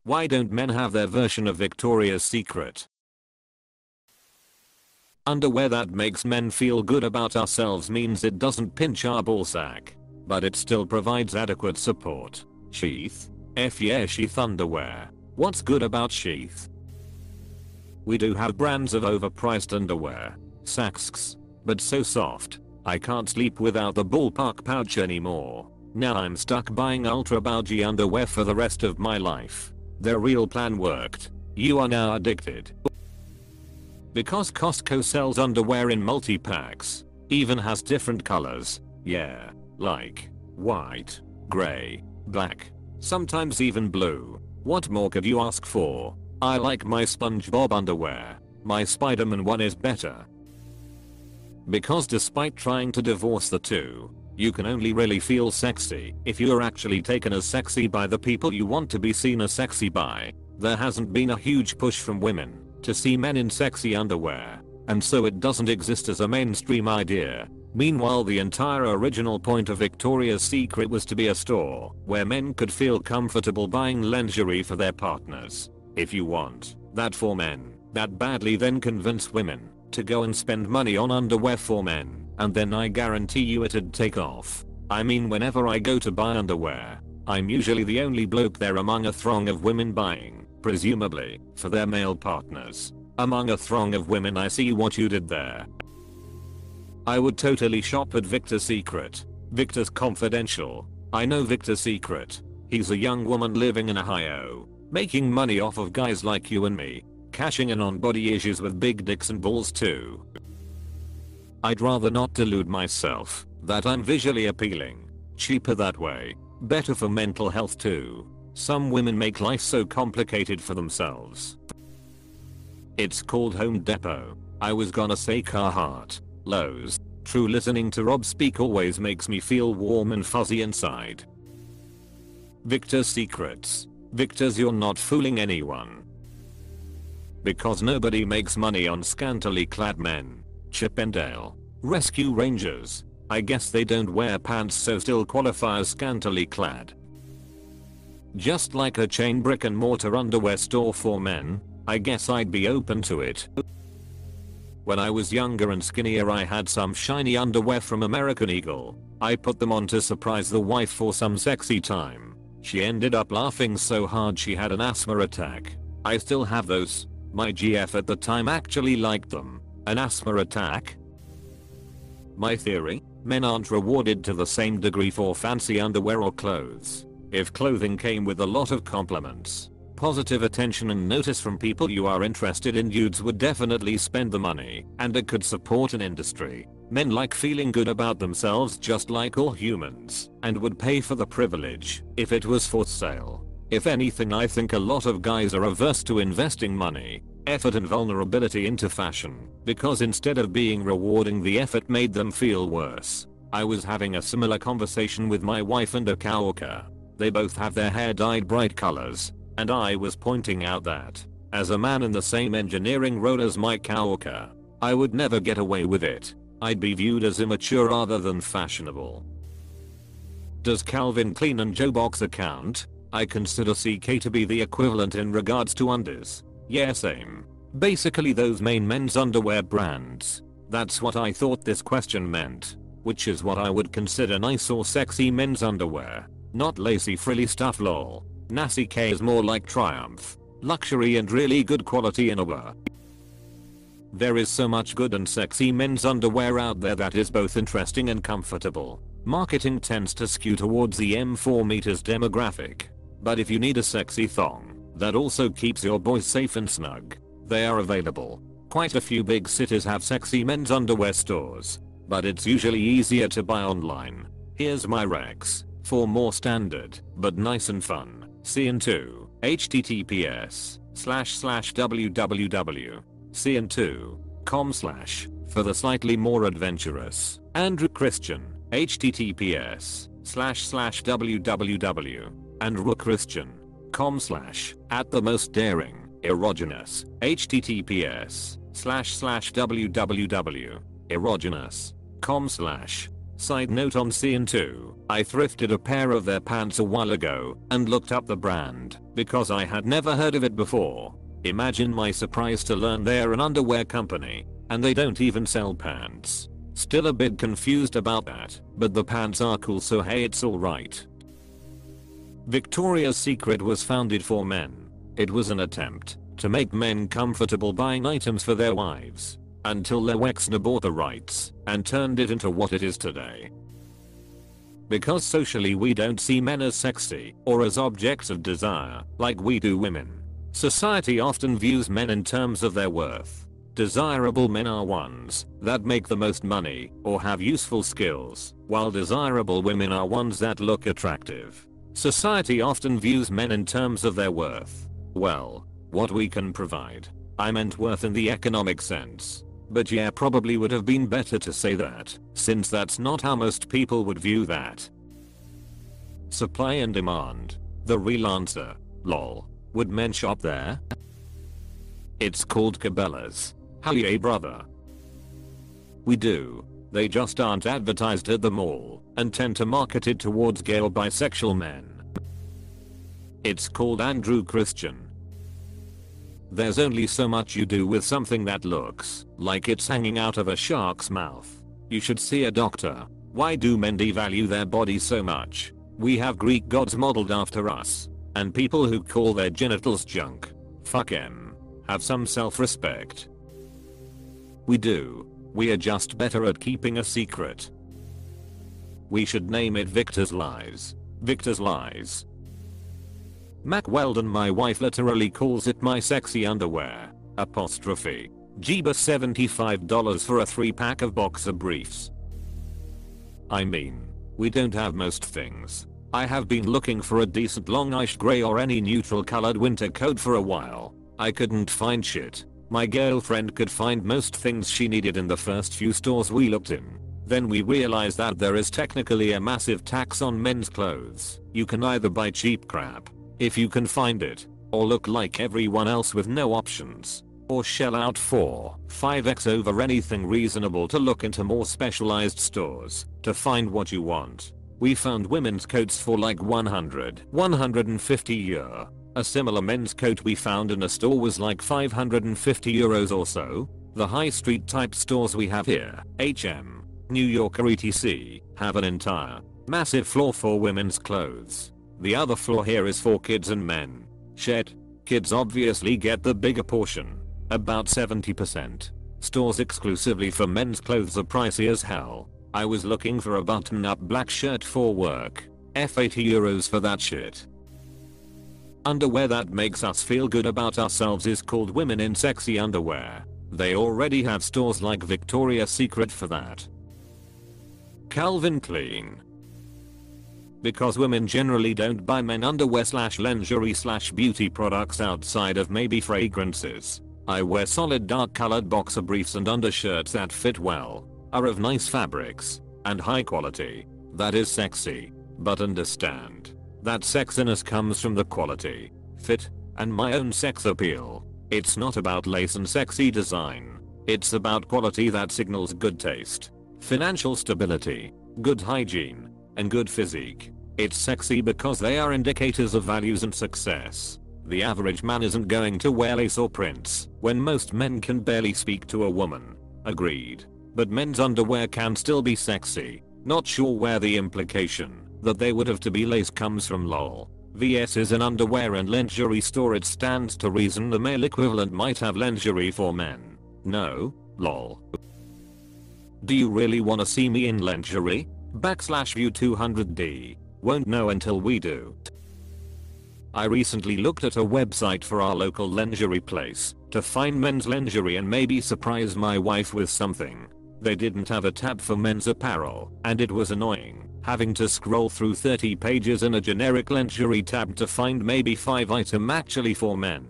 Why don't men have their version of Victoria's Secret? Underwear that makes men feel good about ourselves means it doesn't pinch our ballsack, but it still provides adequate support. Sheath? F yeah, sheath underwear. What's good about sheath? We do have brands of overpriced underwear. Saxx. But so soft. I can't sleep without the ballpark pouch anymore. Now I'm stuck buying ultra bulgy underwear for the rest of my life. Their real plan worked. You are now addicted. Because Costco sells underwear in multi-packs. Even has different colors. Yeah. Like white, gray, black, sometimes even blue. What more could you ask for? I like my SpongeBob underwear. My Spider-Man one is better. Because despite trying to divorce the two, you can only really feel sexy if you're actually taken as sexy by the people you want to be seen as sexy by. There hasn't been a huge push from women to see men in sexy underwear, and so it doesn't exist as a mainstream idea. Meanwhile, the entire original point of Victoria's Secret was to be a store where men could feel comfortable buying lingerie for their partners. If you want that for men that badly, then convince women to go and spend money on underwear for men, and then I guarantee you it'd take off. I mean, whenever I go to buy underwear, I'm usually the only bloke there among a throng of women buying, presumably, for their male partners. Among a throng of women, I see what you did there. I would totally shop at Victor's Secret. Victor's Confidential. I know Victor's Secret. He's a young woman living in Ohio, making money off of guys like you and me, cashing in on body issues with big dicks and balls too. I'd rather not delude myself that I'm visually appealing. Cheaper that way. Better for mental health too. Some women make life so complicated for themselves. It's called Home Depot. I was gonna say Carhartt. Lowe's. True, listening to Rob speak always makes me feel warm and fuzzy inside. Victor's Secrets. Victor's, you're not fooling anyone. Because nobody makes money on scantily clad men. Chip and Dale. Rescue Rangers. I guess they don't wear pants so still qualify as scantily clad. Just like a chain brick and mortar underwear store for men, I guess I'd be open to it. When I was younger and skinnier, I had some shiny underwear from American Eagle. I put them on to surprise the wife for some sexy time. She ended up laughing so hard she had an asthma attack. I still have those. My GF at the time actually liked them. An asthma attack? My theory? Men aren't rewarded to the same degree for fancy underwear or clothes. If clothing came with a lot of compliments, positive attention and notice from people you are interested in, dudes would definitely spend the money, and it could support an industry. Men like feeling good about themselves just like all humans, and would pay for the privilege if it was for sale. If anything, I think a lot of guys are averse to investing money, effort and vulnerability into fashion, because instead of being rewarding, the effort made them feel worse. I was having a similar conversation with my wife and a coworker. They both have their hair dyed bright colors, and I was pointing out that, as a man in the same engineering role as my coworker, I would never get away with it. I'd be viewed as immature rather than fashionable. Does Calvin Klein and Joe Boxer count? I consider CK to be the equivalent in regards to undies. Yeah, same. Basically those main men's underwear brands. That's what I thought this question meant. Which is what I would consider nice or sexy men's underwear. Not lacy frilly stuff lol. Nasty K is more like Triumph. Luxury and really good quality innerwear. There is so much good and sexy men's underwear out there that is both interesting and comfortable. Marketing tends to skew towards the M4 meters demographic. But if you need a sexy thong that also keeps your boys safe and snug, they are available. Quite a few big cities have sexy men's underwear stores, but it's usually easier to buy online. Here's my recs for more standard but nice and fun. CN2 https://www.cn2.com/ for the slightly more adventurous. Andrew Christian https://www.andrewchristian.com/ at the most daring erogenous https://www.erogenous.com/. Side note on CN2, I thrifted a pair of their pants a while ago and looked up the brand because I had never heard of it before. Imagine my surprise to learn they're an underwear company, and they don't even sell pants. Still a bit confused about that, but the pants are cool, so hey, it's alright. Victoria's Secret was founded for men. It was an attempt to make men comfortable buying items for their wives, until Lew Exner bought the rights and turned it into what it is today. Because socially we don't see men as sexy or as objects of desire like we do women. Society often views men in terms of their worth. Desirable men are ones that make the most money or have useful skills, while desirable women are ones that look attractive. Society often views men in terms of their worth. Well, what we can provide. I meant worth in the economic sense. But yeah, probably would have been better to say that, since that's not how most people would view that. Supply and demand. The real answer. Lol. Would men shop there? It's called Cabela's. Hell yeah, brother. We do. They just aren't advertised at the mall and tend to market it towards gay or bisexual men. It's called Andrew Christian. There's only so much you do with something that looks like it's hanging out of a shark's mouth. You should see a doctor. Why do men devalue their bodies so much? We have Greek gods modeled after us, and people who call their genitals junk. Fuck 'em. Have some self-respect. We do. We are just better at keeping a secret. We should name it Victor's Lies. Victor's Lies. Mac Weldon, my wife literally calls it my sexy underwear. Apostrophe. Jeebus $75 for a 3-pack of boxer briefs. I mean, we don't have most things. I have been looking for a decent long ice gray or any neutral colored winter coat for a while. I couldn't find shit. My girlfriend could find most things she needed in the first few stores we looked in. Then we realized that there is technically a massive tax on men's clothes. You can either buy cheap crap, if you can find it, or look like everyone else with no options, or shell out 4-5x over anything reasonable to look into more specialized stores to find what you want. We found women's coats for like 150 euro. A similar men's coat we found in a store was like 550 euros or so. The high street type stores we have here, H&M, New Yorker etc., have an entire massive floor for women's clothes. The other floor here is for kids and men. Shit. Kids obviously get the bigger portion. About 70%. Stores exclusively for men's clothes are pricey as hell. I was looking for a button-up black shirt for work. F80 euros for that shit. Underwear that makes us feel good about ourselves is called Women in Sexy Underwear. They already have stores like Victoria's Secret for that. Calvin Klein. Because women generally don't buy men underwear / lingerie / beauty products outside of maybe fragrances. I wear solid dark colored boxer briefs and undershirts that fit well, are of nice fabrics, and high quality. That is sexy. But understand that sexiness comes from the quality, fit, and my own sex appeal. It's not about lace and sexy design. It's about quality that signals good taste, financial stability, good hygiene, and good physique. It's sexy because they are indicators of values and success. The average man isn't going to wear lace or prints when most men can barely speak to a woman. Agreed. But men's underwear can still be sexy. Not sure where the implication that they would have to be lace comes from. Lol. VS is an underwear and lingerie store. It stands to reason the male equivalent might have lingerie for men. No? Lol. Do you really wanna see me in lingerie? /view 200D. Won't know until we do. I recently looked at a website for our local lingerie place to find men's lingerie and maybe surprise my wife with something. They didn't have a tab for men's apparel, and it was annoying having to scroll through 30 pages in a generic lingerie tab to find maybe 5 items actually for men.